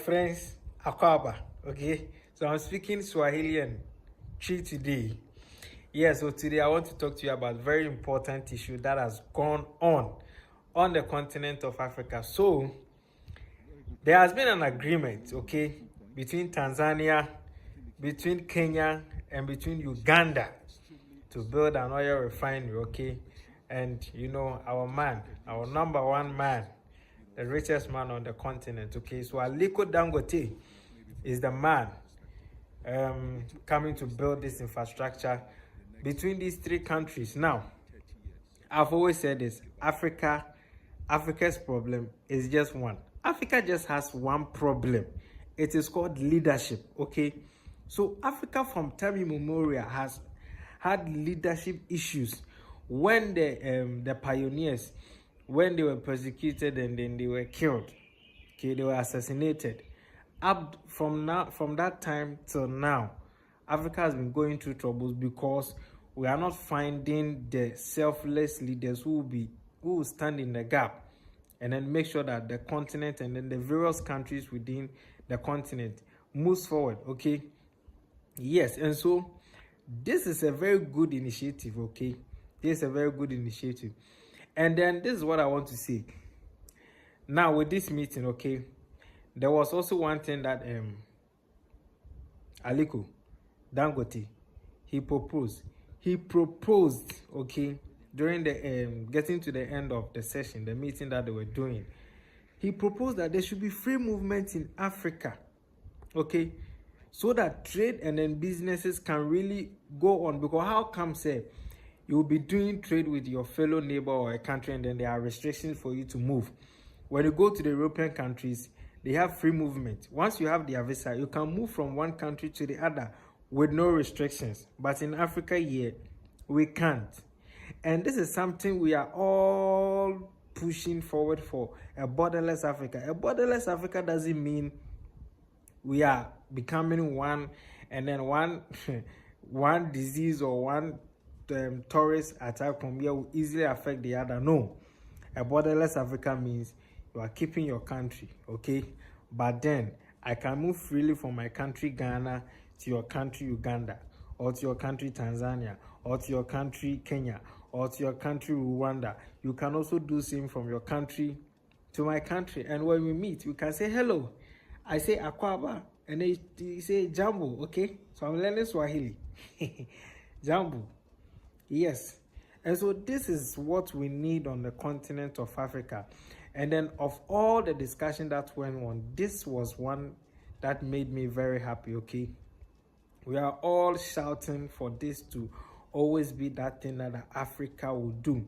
friends, Akwaba. Okay, so I'm speaking Swahili and Tree today. Yeah, so today I want to talk to you about a very important issue that has gone on the continent of Africa. So there has been an agreement, okay, between Tanzania, between Kenya, and between Uganda to build an oil refinery, okay? And you know, our man, our number one man, the richest man on the continent, okay? So Aliko Dangote is the man coming to build this infrastructure between these three countries. Now, I've always said this, Africa's problem is just one. Africa just has one problem. It is called leadership, okay? So Africa from time immemorial has had leadership issues when the pioneers, when they were persecuted and then they were killed, okay, they were assassinated. Up from that time till now, Africa has been going through troubles because we are not finding the selfless leaders who will stand in the gap and then make sure that the continent and then the various countries within the continent moves forward, okay? Yes, and so this is a very good initiative, okay? This is a very good initiative. And then this is what I want to say. Now with this meeting, okay, there was also one thing that Aliko Dangote, he proposed, okay, during the getting to the end of the session, the meeting that they were doing. He proposed that there should be free movement in Africa, okay, so that trade and then businesses can really go on. Because how come, say, you will be doing trade with your fellow neighbor or a country and then there are restrictions for you to move? When you go to the European countries, they have free movement. Once you have their visa, you can move from one country to the other with no restrictions. But in Africa here, we can't. And this is something we are all pushing forward for, a borderless Africa. A borderless Africa doesn't mean we are becoming one and then one one disease or one tourist attack from here will easily affect the other. No, a borderless Africa means you are keeping your country, okay? But then I can move freely from my country Ghana to your country Uganda, or to your country Tanzania, or to your country Kenya, or to your country Rwanda. You can also do same from your country to my country. And when we meet, we can say hello. I say Akwaba, and they say Jambo, okay? So I'm learning Swahili. Jambo. Yes. And so this is what we need on the continent of Africa. And then of all the discussion that went on, this was one that made me very happy, okay? We are all shouting for this to always be that thing that Africa will do.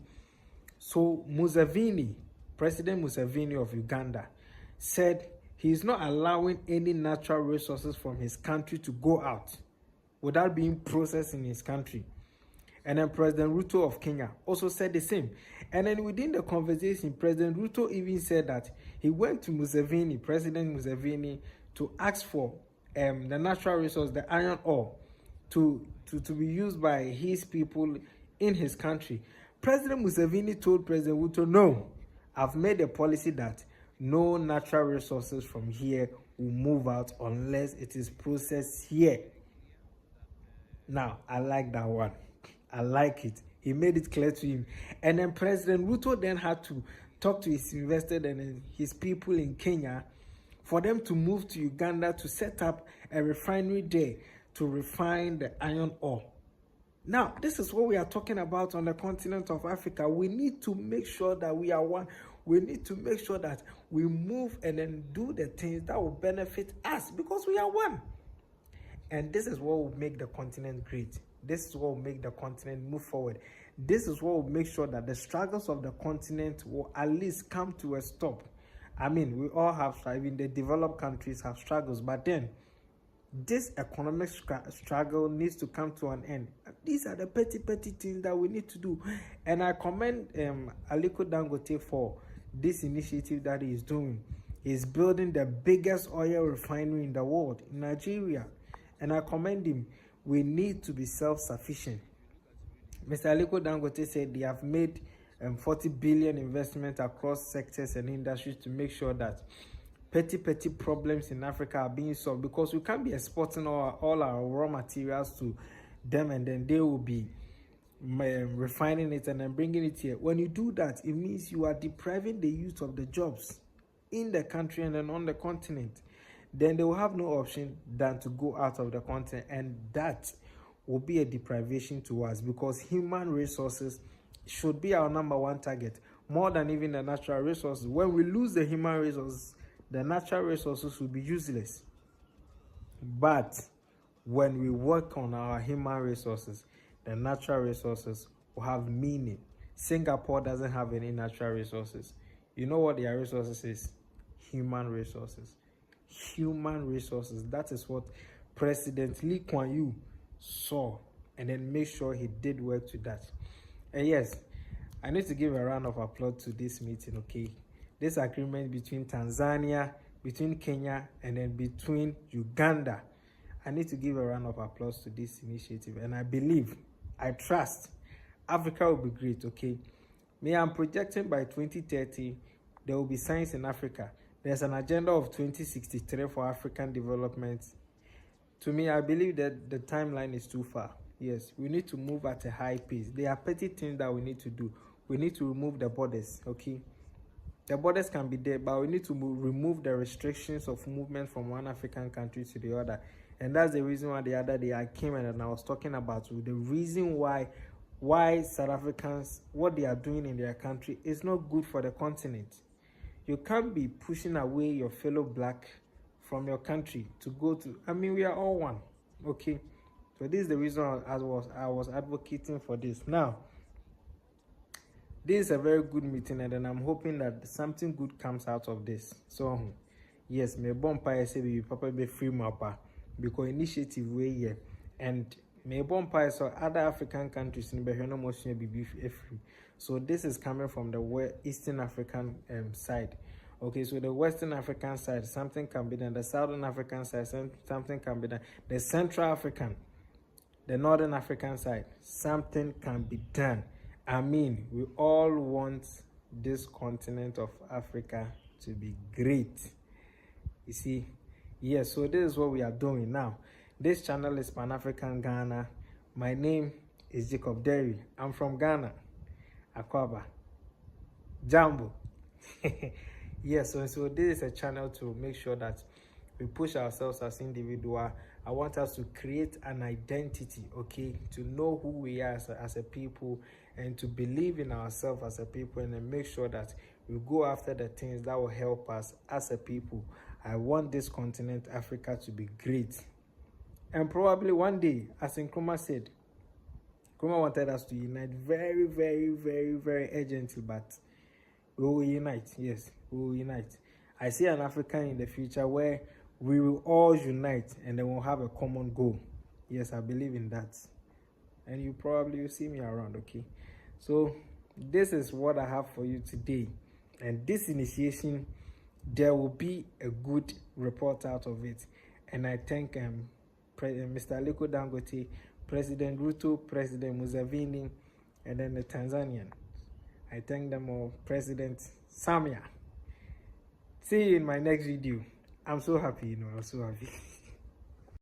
So Museveni, President Museveni of Uganda, said he is not allowing any natural resources from his country to go out without being processed in his country. And then President Ruto of Kenya also said the same. And then within the conversation, President Ruto even said that he went to Museveni, President Museveni, to ask for the natural resource, the iron ore, to be used by his people in his country. President Museveni told President Ruto, no, I've made a policy that no natural resources from here will move out unless it is processed here. Now, I like that one. I like it. He made it clear to him. And then President Ruto then had to talk to his investors and his people in Kenya for them to move to Uganda to set up a refinery there to refine the iron ore. Now, this is what we are talking about on the continent of Africa. We need to make sure that we are one. We need to make sure that we move and then do the things that will benefit us because we are one. And this is what will make the continent great. This is what will make the continent move forward. This is what will make sure that the struggles of the continent will at least come to a stop. I mean, we all have, even the developed countries have struggles, but then this economic struggle needs to come to an end. These are the petty things that we need to do. And I commend Aliko Dangote for this initiative that he is doing. He's building the biggest oil refinery in the world, in Nigeria. And I commend him. We need to be self-sufficient. Mr. Aliko Dangote said they have made 40 billion investment across sectors and industries to make sure that petty problems in Africa are being solved, because we can't be exporting all our raw materials to them and then they will be refining it and then bringing it here. When you do that, it means you are depriving the youth of the jobs in the country and then on the continent. Then they will have no option than to go out of the continent, and that will be a deprivation to us, because human resources should be our number one target, more than even the natural resources. When we lose the human resources, the natural resources will be useless. But when we work on our human resources, the natural resources will have meaning. Singapore doesn't have any natural resources. You know what their resources is? Human resources. Human resources. That is what President Lee Kuan Yew saw, and then make sure he did work to that. And yes, I need to give a round of applause to this meeting, okay? This agreement between Tanzania, between Kenya, and then between Uganda. I need to give a round of applause to this initiative, and I believe, I trust, Africa will be great, okay? Me, I'm projecting by 2030, there will be science in Africa. There's an agenda of 2063 for African development. To me, I believe that the timeline is too far. Yes, we need to move at a high pace. There are petty things that we need to do. We need to remove the borders, okay? The borders can be there, but we need to remove the restrictions of movement from one African country to the other. And that's the reason why the other day I came and I was talking about the reason why South Africans, what they are doing in their country is not good for the continent. You can't be pushing away your fellow black from your country to go to, I mean, we are all one, okay? So this is the reason I was advocating for this. Now, this is a very good meeting, and then I'm hoping that something good comes out of this. So, yes, me bompa say we papa be free mapa, because initiative way here, and me bompa so other African countries in Beheno motion be free. So this is coming from the Eastern African side. Okay, so the Western African side, something can be done. The Southern African side, something can be done. The Central African, the Northern African side, something can be done. I mean, we all want this continent of Africa to be great. You see, yes, so this is what we are doing now. This channel is Pan-African-Ghana. My name is Jacob Derry. I'm from Ghana. Akwaba. Jambo. Yes, so this is a channel to make sure that we push ourselves as individuals. I want us to create an identity, okay, to know who we are as a people, and to believe in ourselves as a people, and then make sure that we go after the things that will help us as a people. I want this continent, Africa, to be great. And probably one day, as Nkrumah said, Nkrumah wanted us to unite very, very, very, very urgently, but we will unite. Yes, we will unite. I see an Africa in the future where we will all unite and then we'll have a common goal. Yes, I believe in that. And you probably will see me around, okay? So this is what I have for you today. And this initiation, there will be a good report out of it. And I thank Mr. Aliko Dangote, President Ruto, President Museveni, and then the Tanzanian. I thank them all, President Samia. See you in my next video. I'm so happy, I'm so happy.